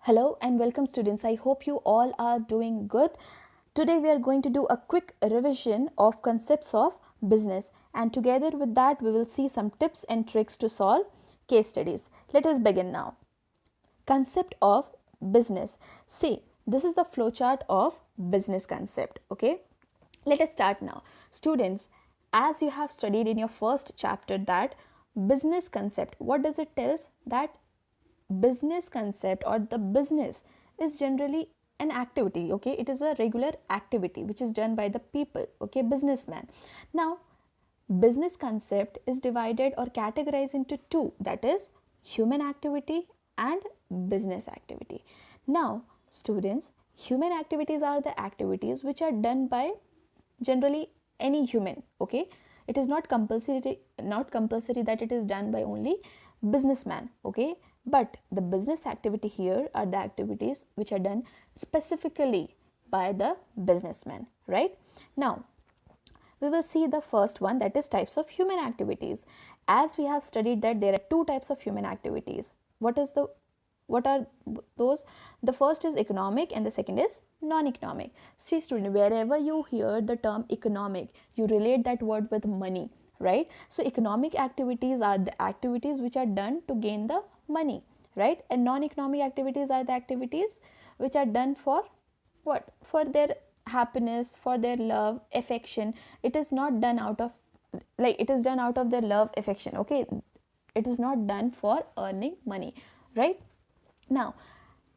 Hello and welcome students. I hope you all are doing good. Today we are going to do a quick revision of concepts of business, and together with that we will see some tips and tricks to solve case studies. Let us begin now. Concept of business. See, this is the flowchart of business concept. Okay, let us start now. Students, as you have studied in your first chapter that business concept, what does it tells? That business concept or the business is generally an activity. Okay, it is a regular activity which is done by the people. Okay, businessman. Now business concept is divided or categorized into two, that is human activity and business activity. Now students, human activities are the activities which are done by generally any human. Okay, it is not compulsory that it is done by only businessman. Okay, but the business activity here are the activities which are done specifically by the businessman, right? Now we will see the first one, that is types of human activities. As we have studied that there are two types of human activities. What are those? The first is economic and the second is non-economic. See student, wherever you hear the term economic, you relate that word with money, right? So economic activities are the activities which are done to gain the money, right? And non-economic activities are the activities which are done for what? For their happiness, for their love, affection. It is not done out of, like, it is done out of their love, affection. Okay, it is not done for earning money, right? Now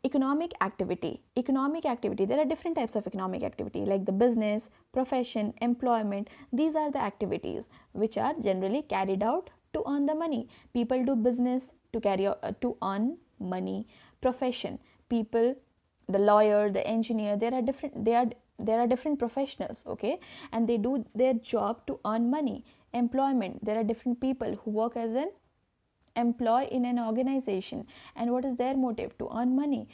economic activity, there are different types of economic activity, like the business, profession, employment. These are the activities which are generally carried out to earn the money. People do business to carry out to earn money. Profession, people, the lawyer, the engineer, there are different professionals. Okay, and they do their job to earn money. Employment, there are different people who work as an employee in an organization, and what is their motive? To earn money.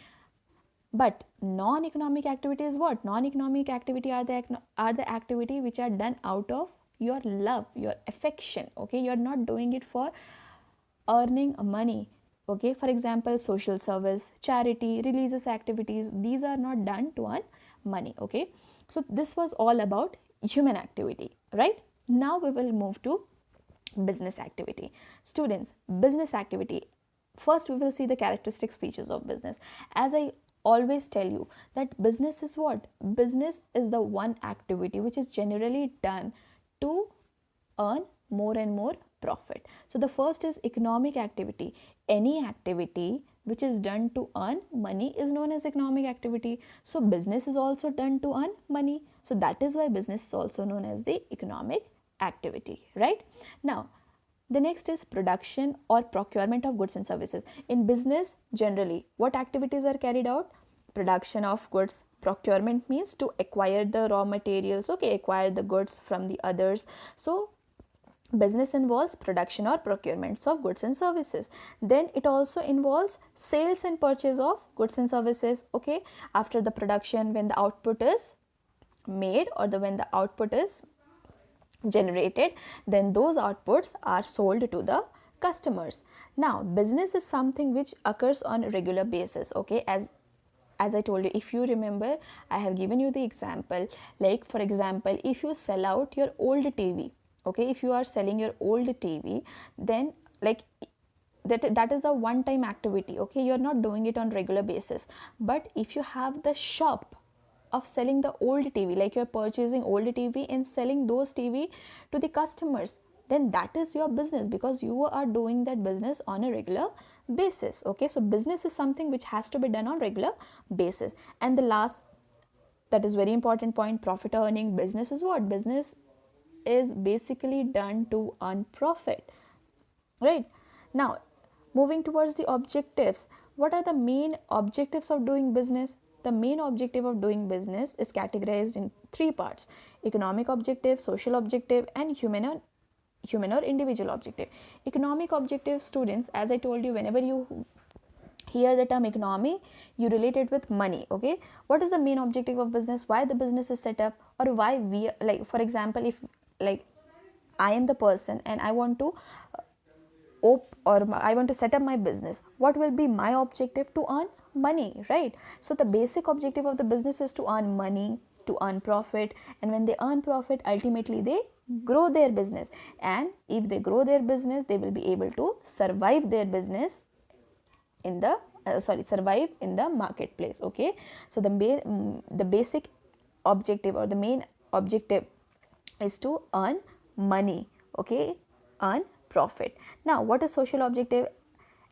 But non-economic activity is what? Non-economic activity are the activity which are done out of your love, your affection. Okay, you're not doing it for earning money. Okay, for example, social service, charity, religious activities, these are not done to earn money. Okay, so this was all about human activity, right? Now we will move to business activity. Students, business activity, first we will see the characteristics, features of business. As I always tell you that business is what? Business is the one activity which is generally done to earn more and more profit. So the first is economic activity. Any activity which is done to earn money is known as economic activity. So business is also done to earn money, so that is why business is also known as the economic activity, right? Now the next is production or procurement of goods and services. In business, generally, what activities are carried out? Production of goods. Procurement means to acquire the raw materials, okay, acquire the goods from the others. So business involves production or procurements of goods and services. Then it also involves sales and purchase of goods and services. Okay, after the production, when the output is made, or when the output is generated, then those outputs are sold to the customers. Now business is something which occurs on a regular basis. Okay, as I told you, if you remember, I have given you the example, like for example, if you sell out your old TV. Okay, if you are selling your old TV, then like that is a one time activity. Okay, you're not doing it on regular basis. But if you have the shop of selling the old TV, like you're purchasing old TV and selling those TV to the customers, then that is your business, because you are doing that business on a regular basis. Okay, so business is something which has to be done on regular basis. And the last, that is very important point, profit earning. Business is what? Business is basically done to earn profit, right? Now moving towards the objectives, what are the main objectives of doing business? The main objective of doing business is categorized in three parts: economic objective, social objective, and human or individual objective. Economic objective, students, as I told you, whenever you hear the term economy, you relate it with money. Okay, what is the main objective of business? Why the business is set up, or why we, like for example, if like I am the person and I want to I want to set up my business, what will be my objective? To earn money, right? So the basic objective of the business is to earn money, to earn profit, and when they earn profit, ultimately they grow their business, and if they grow their business, they will be able to survive their business in the survive in the marketplace. Okay, so the basic objective or the main objective is to earn money. Okay, earn profit. Now what is social objective?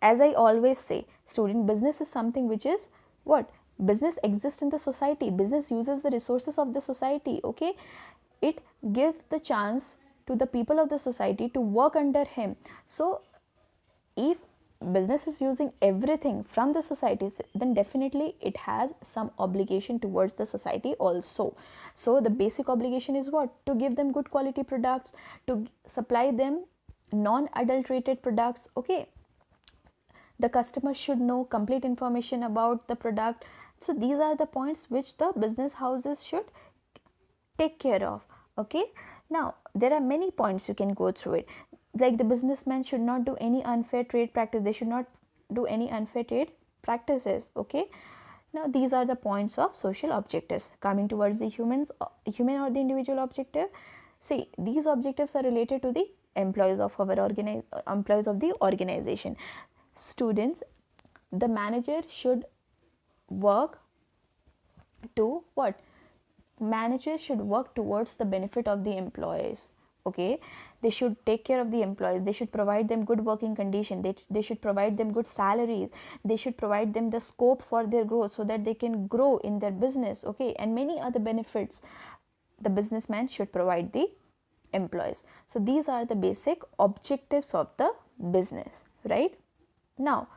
As I always say, student, business is something which is what? Business exists in the society. Business uses the resources of the society. Okay, it gives the chance to the people of the society to work under him. So if business is using everything from the society, then definitely it has some obligation towards the society also. So the basic obligation is what? To give them good quality products, to supply them non adulterated products. Okay, the customer should know complete information about the product. So these are the points which the business houses should take care of. Okay, now there are many points you can go through it, like the businessman should not do any unfair trade practice. They should not do any unfair trade practices. Okay, now these are the points of social objectives. Coming towards the human or the individual objective, see, these objectives are related to the employees of our employees of the organization. Students, the manager should work to what? Manager should work towards the benefit of the employees. Okay, they should take care of the employees, they should provide them good working condition, they should provide them good salaries, they should provide them the scope for their growth so that they can grow in their business. Okay, and many other benefits the businessman should provide the employees. So these are the basic objectives of the business, right? Now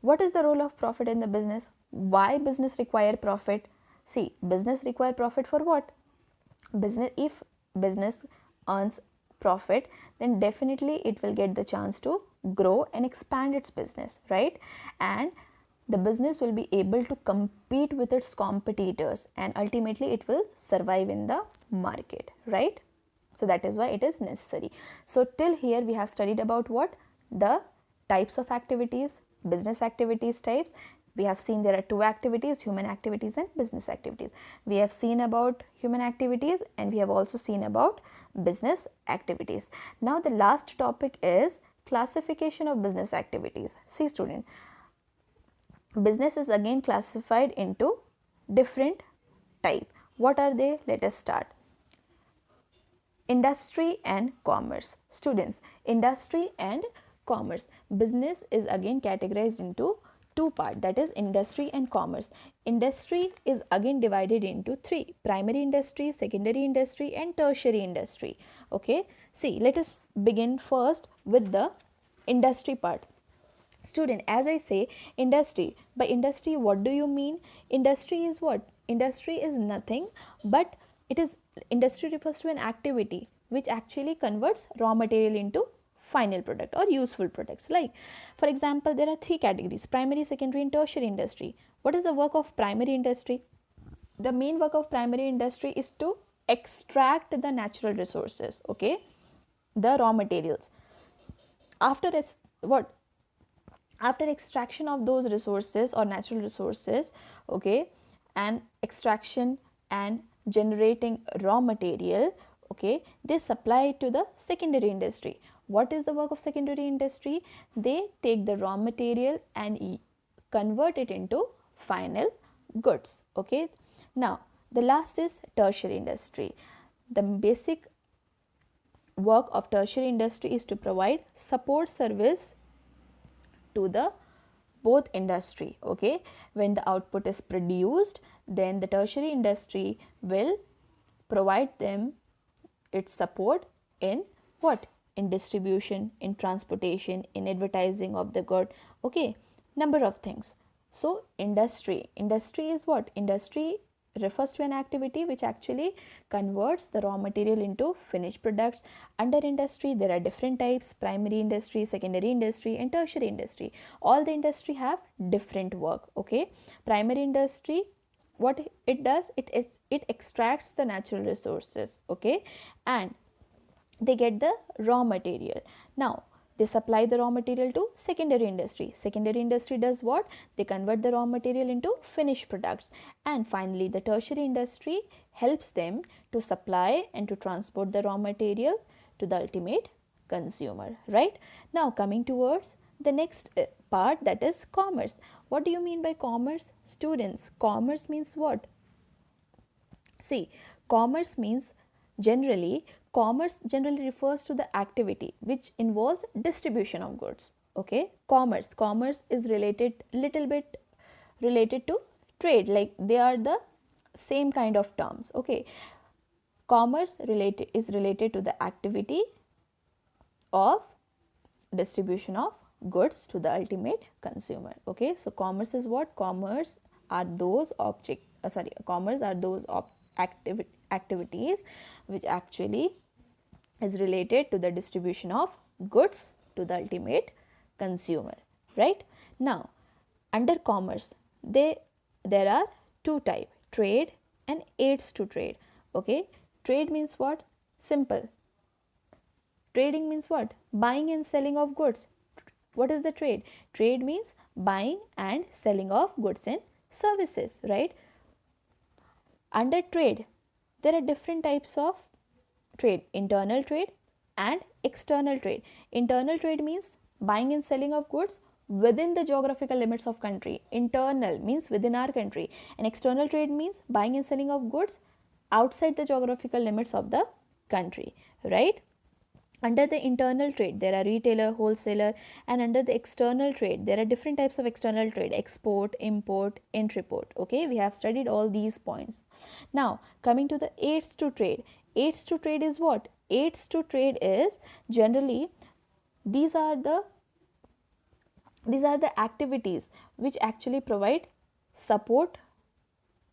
what is the role of profit in the business? Why business require profit? See, business require profit for what? If business earns profit, then definitely it will get the chance to grow and expand its business, right? And the business will be able to compete with its competitors, and ultimately it will survive in the market, right? So that is why it is necessary. So till here we have studied about what? The types of activities, business activities types. We have seen there are two activities, human activities and business activities. We have seen about human activities and we have also seen about business activities. Now the last topic is classification of business activities. See student, business is again classified into different type. What are they? Let us start. Industry and commerce. Students, industry and commerce. Business is again categorized into two parts, that is industry and commerce. Industry is again divided into three: primary industry, secondary industry and tertiary industry. Okay, see, let us begin first with the industry part. Student, as I say, industry, by industry what do you mean? Industry is what? Industry is nothing but it is, industry refers to an activity which actually converts raw material into final product or useful products. Like for example, there are three categories: primary, secondary and tertiary industry. What is the work of primary industry? The main work of primary industry is to extract the natural resources, okay, the raw materials. After what? After extraction of those resources or natural resources, okay, and extraction and generating raw material, okay, they supply it to the secondary industry. What is the work of secondary industry? They take the raw material and convert it into final goods. Okay, now the last is tertiary industry. The basic work of tertiary industry is to provide support service to the both industry. Okay, when the output is produced, then the tertiary industry will provide them its support in what? In distribution, in transportation, in advertising of the good. Okay, number of things. So industry is what? Industry refers to an activity which actually converts the raw material into finished products. Under industry there are different types: primary industry, secondary industry and tertiary industry. All the industry have different work. Okay, primary industry, what it does, it extracts the natural resources, okay, and they get the raw material. Now They supply the raw material to secondary industry. Secondary industry does what? They convert the raw material into finished products. And finally, the tertiary industry helps them to supply and to transport the raw material to the ultimate consumer, right? Now coming towards the next part, that is commerce. What do you mean by commerce? Students, commerce means what? See, commerce generally refers to the activity which involves distribution of goods. Okay, commerce is little bit related to trade, like they are the same kind of terms. Okay, commerce is related to the activity of distribution of goods to the ultimate consumer. Okay, so commerce is what? Commerce are those activities which actually is related to the distribution of goods to the ultimate consumer, right? Now under commerce there are two types, trade and aids to trade. Okay, trade means what? Simple. Trading means what? Buying and selling of goods. What is the trade? Trade means buying and selling of goods and services, right? Under trade, there are different types of trade: internal trade and external trade. Internal trade means buying and selling of goods within the geographical limits of country. Internal means within our country, and external trade means buying and selling of goods outside the geographical limits of the country, right? Under the internal trade, there are retailer, wholesaler, and under the external trade, there are different types of external trade: export, import, intraport. Okay, we have studied all these points. Now, coming to the aids to trade. Aids to trade is what? Aids to trade is generally these are the activities which actually provide support,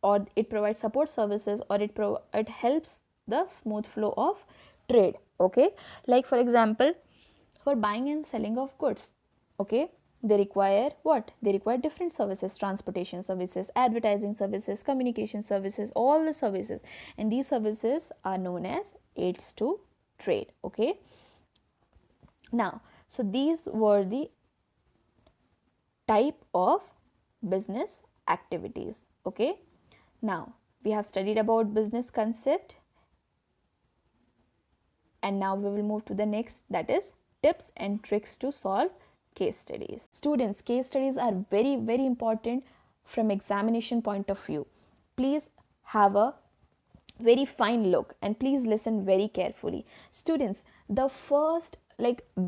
or it provides support services, or it helps the smooth flow of trade. Okay, like for example, for buying and selling of goods, okay, they require what? They require different services: transportation services, advertising services, communication services, all the services, and these services are known as aids to trade. Okay, now so these were the type of business activities. Okay, now we have studied about business concept, and now we will move to the next, that is tips and tricks to solve case studies. Students, case studies are very important from examination point of view. Please have a very fine look and please listen very carefully. Students, the first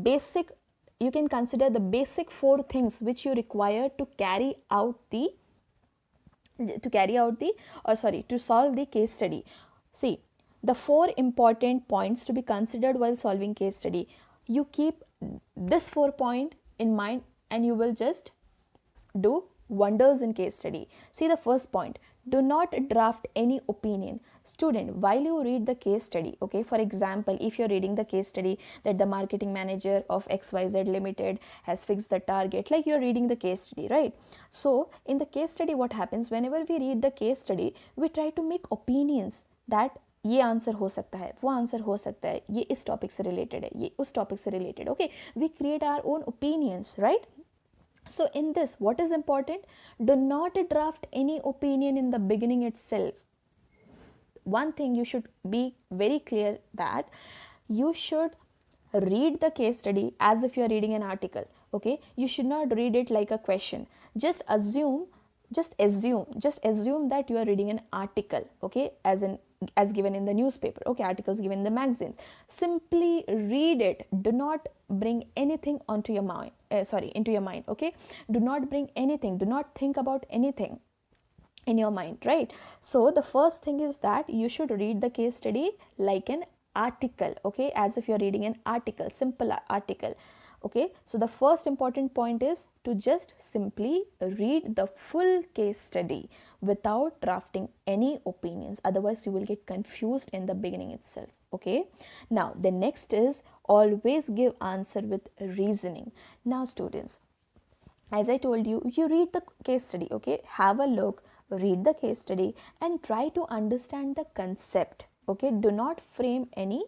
basic, you can consider the basic 4 things which you require to solve the case study. See, the 4 important points to be considered while solving case study. You keep this 4 point in mind and you will just do wonders in case study. See the first point: do not draft any opinion. Student, while you read the case study, okay, for example, if you're reading the case study that the marketing manager of XYZ Limited has fixed the target, like you're reading the case study, right? So in the case study, what happens, whenever we read the case study, we try to make opinions that ये answer हो सकता है, वो answer हो सकता है, ये इस टॉपिक से रिलेटेड है, ये उस टॉपिक से related. Okay, we create our own opinions, right? So in this, what is important? Do not draft any opinion in the beginning itself. One thing you should be very clear that you should read the case study as if you are reading an article. Okay, you should not read it like a question. Just assume that you are reading an article, okay, as given in the newspaper, okay, articles given in the magazines. Simply read it. Do not bring anything into your mind, okay? Do not bring anything, do not think about anything in your mind, right? So the first thing is that you should read the case study like an article, okay, as if you're reading an article, simple article. Okay, so the first important point is to just simply read the full case study without drafting any opinions, otherwise you will get confused in the beginning itself. Okay, now the next is always give answer with reasoning. Now students, as I told you, you read the case study, okay, have a look, read the case study and try to understand the concept. Okay, do not frame any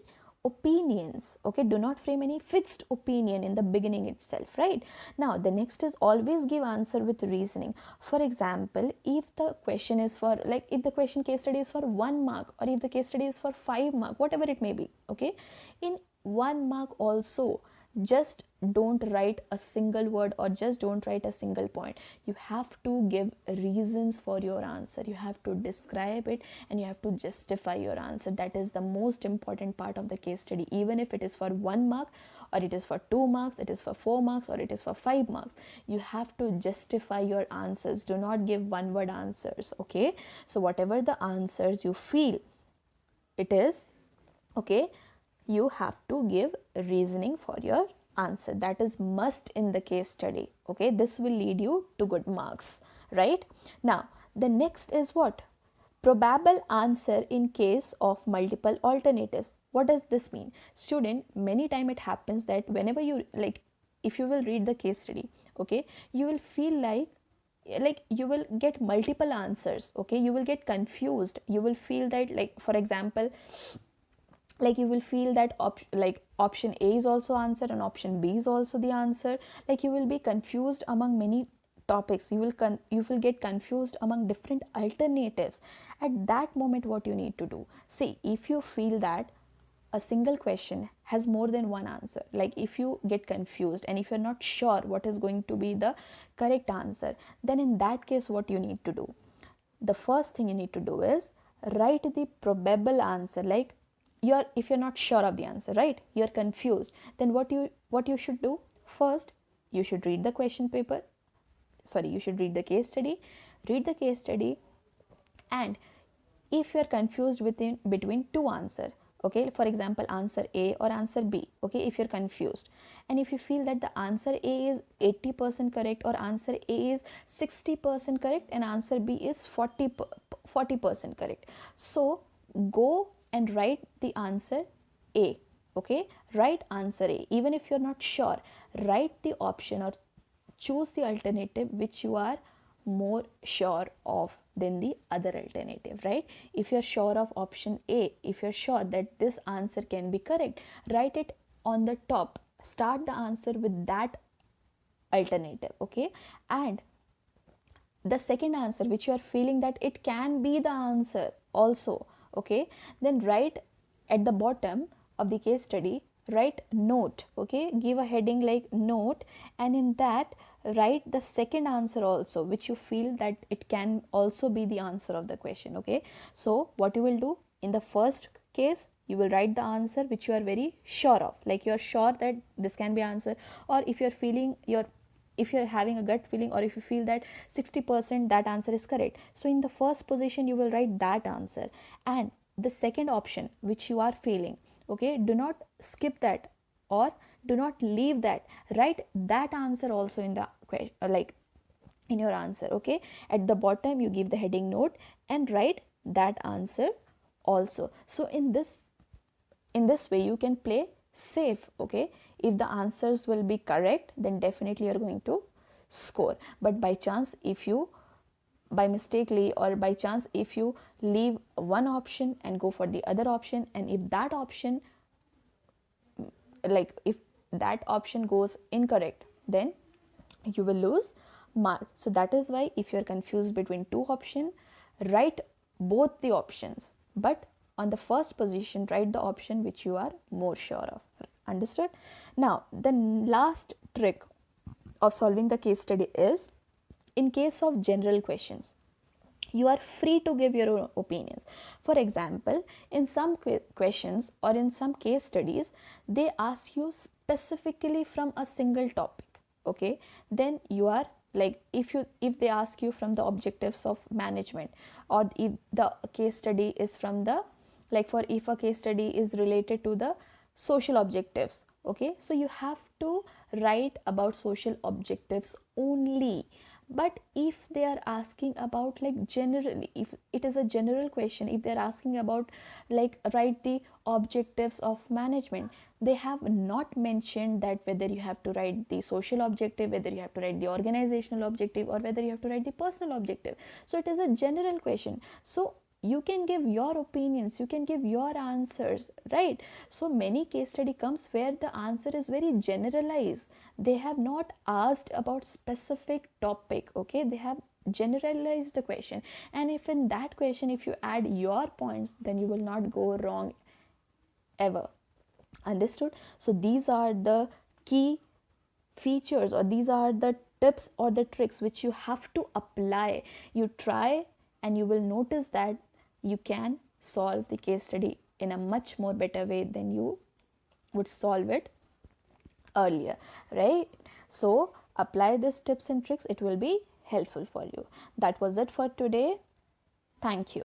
opinions. Okay, do not frame any fixed opinion in the beginning itself, right? Now the next is always give answer with reasoning. For example, if the question is for, like, if the question case study is for 1 mark, or if the case study is for 5 mark, whatever it may be, okay, in 1 mark also, just don't write a single word or just don't write a single point. You have to give reasons for your answer. You have to describe it and you have to justify your answer. That is the most important part of the case study. Even if it is for 1 mark, or it is for 2 marks, it is for 4 marks, or it is for 5 marks, you have to justify your answers. Do not give one word answers. Okay, so whatever the answers you feel it is, okay, you have to give reasoning for your answer. That is must in the case study. Okay, this will lead you to good marks, right? Now the next is what? Probable answer in case of multiple alternatives. What does this mean? Student, many time it happens that whenever you, like, if you will read the case study, okay, you will feel like you will get multiple answers. Okay, you will get confused. You will feel that, like, for example, like you will feel that option A is also answer and option B is also the answer. Like you will be confused among many topics. You will get confused among different alternatives. At that moment, what you need to do, see, if you feel that a single question has more than one answer, like if you get confused and if you're not sure what is going to be the correct answer, then in that case what you need to do, the first thing you need to do is write the probable answer. Like if you're not sure of the answer, right, you're confused, then what you should do, first you should read the question paper, sorry, you should read the case study, and if you're confused between two answer, okay, for example answer A or answer B, okay, if you're confused and if you feel that the answer A is 80% correct or answer A is 60% correct and answer B is 40% correct, so go and write the answer A. Okay, write answer A. Even if you're not sure, write the option or choose the alternative which you are more sure of than the other alternative, right? If you're sure of option A, if you're sure that this answer can be correct, write it on the top. Start the answer with that alternative, okay? And the second answer which you are feeling that it can be the answer also, okay, then write at the bottom of the case study, write note, okay, give a heading like note, and in that write the second answer also which you feel that it can also be the answer of the question. Okay, so what you will do, in the first case you will write the answer which you are very sure of, like you are sure that this can be answer, or if you're feeling if you're having a gut feeling, or if you feel that 60% that answer is correct, so in the first position you will write that answer. And the second option which you are feeling, okay, do not skip that or do not leave that, write that answer also in the question, like in your answer. Okay, at the bottom you give the heading note and write that answer also. So in this way you can play safe. Okay, if the answers will be correct, then definitely you're going to score. But by chance, if you by mistakenly or by chance if you leave one option and go for the other option, and if that option, like if that option goes incorrect, then you will lose mark. So that is why if you're confused between two options, write both the options, but on the first position write the option which you are more sure of. Understood? Now the last trick of solving the case study is, in case of general questions, you are free to give your own opinions. For example, in some questions or in some case studies, they ask you specifically from a single topic. Okay, then you are like, if they ask you from the objectives of management, or if the case study is from the, like, for if a case study is related to the social objectives, okay, so you have to write about social objectives only. But if they are asking about, like, generally, if it is a general question, if they're asking about, like, write the objectives of management, they have not mentioned that whether you have to write the social objective, whether you have to write the organizational objective, or whether you have to write the personal objective. So it is a general question. So you can give your opinions, you can give your answers, right? So many case study comes where the answer is very generalized. They have not asked about specific topic, okay, they have generalized the question. And if in that question if you add your points, then you will not go wrong ever. Understood? So these are the key features, or these are the tips or the tricks which you have to apply. You try and you will notice that you can solve the case study in a much more better way than you would solve it earlier, right? So apply these tips and tricks, it will be helpful for you. That was it for today. Thank you.